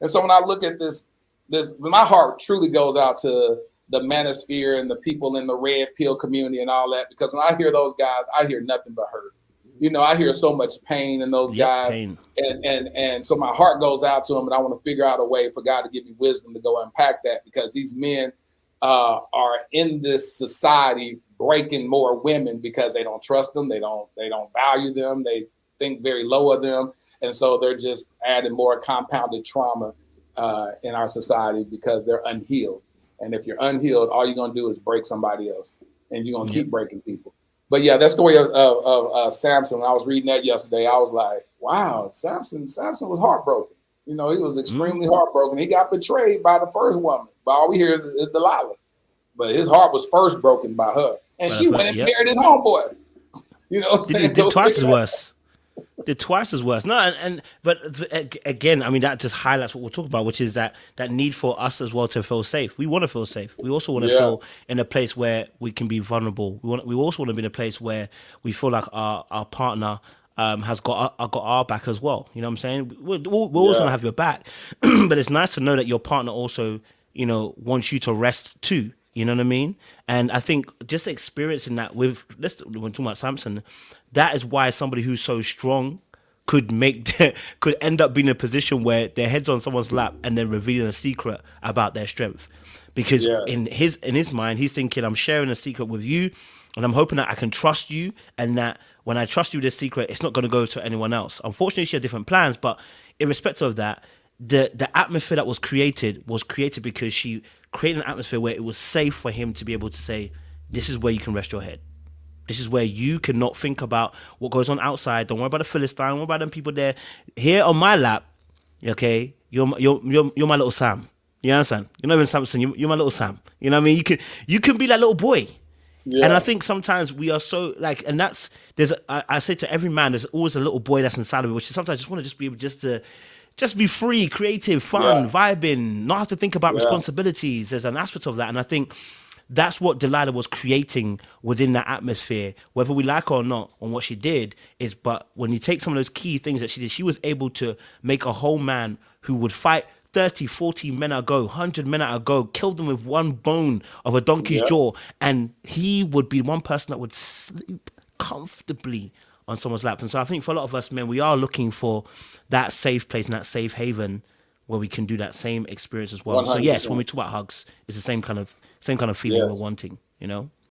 And so when I look at this, my heart truly goes out to the Manosphere and the people in the red pill community and all that, because when I hear those guys, I hear nothing but hurt. I hear so much pain in those guys, pain. and so my heart goes out to them, and I want to figure out a way for God to give me wisdom to go unpack that, because these men are in this society breaking more women because they don't trust them, they don't value them, they think very low of them, and so they're just adding more compounded trauma in our society because they're unhealed. And if you're unhealed, all you're gonna do is break somebody else, and you're gonna keep breaking people. But yeah, that story of Samson, when I was reading that yesterday, I was like, wow, Samson was heartbroken. He was extremely heartbroken. He got betrayed by the first woman. But all we hear is Delilah. But his heart was first broken by her. And she went and married his homeboy. You know what I'm saying? Did twice as worse. Did twice as worse. No, but again, I mean, that just highlights what we're talking about, which is that need for us as well to feel safe. We want to feel safe. We also want to feel in a place where we can be vulnerable. We also want to be in a place where we feel like our partner has got our back as well. You know what I'm saying? We always want to have your back, but it's nice to know that your partner also, wants you to rest too. You know what I mean? And I think just experiencing that when talking about Samson, that is why somebody who's so strong could end up being in a position where their head's on someone's lap and then revealing a secret about their strength. Because in his mind, he's thinking, I'm sharing a secret with you, and I'm hoping that I can trust you, and that when I trust you this secret, it's not going to go to anyone else. Unfortunately, she had different plans, but irrespective of that, the atmosphere that was created because she created an atmosphere where it was safe for him to be able to say, this is where you can rest your head. This is where you cannot think about what goes on outside. Don't worry about the Philistine. Don't worry about them people there. Here on my lap, okay, you're my little Sam. You understand? You're not even Samson. You're my little Sam. You know what I mean? You can be that little boy. Yeah. And I think sometimes we are so and I say to every man, there's always a little boy that's inside of me, which is sometimes I just want to just be able just be free, creative, fun, vibing, not have to think about responsibilities. There's an aspect of that. And I think that's what Delilah was creating within that atmosphere, whether we like her or not, on what she did but when you take some of those key things that she did, she was able to make a whole man who would fight 30, 40 men ago, 100 men ago, kill them with one bone of a donkey's jaw, and he would be one person that would sleep comfortably on someone's lap. And so I think for a lot of us men, we are looking for that safe place and that safe haven where we can do that same experience as well. 100%. So yes, when we talk about hugs, it's the same kind of feeling we're wanting,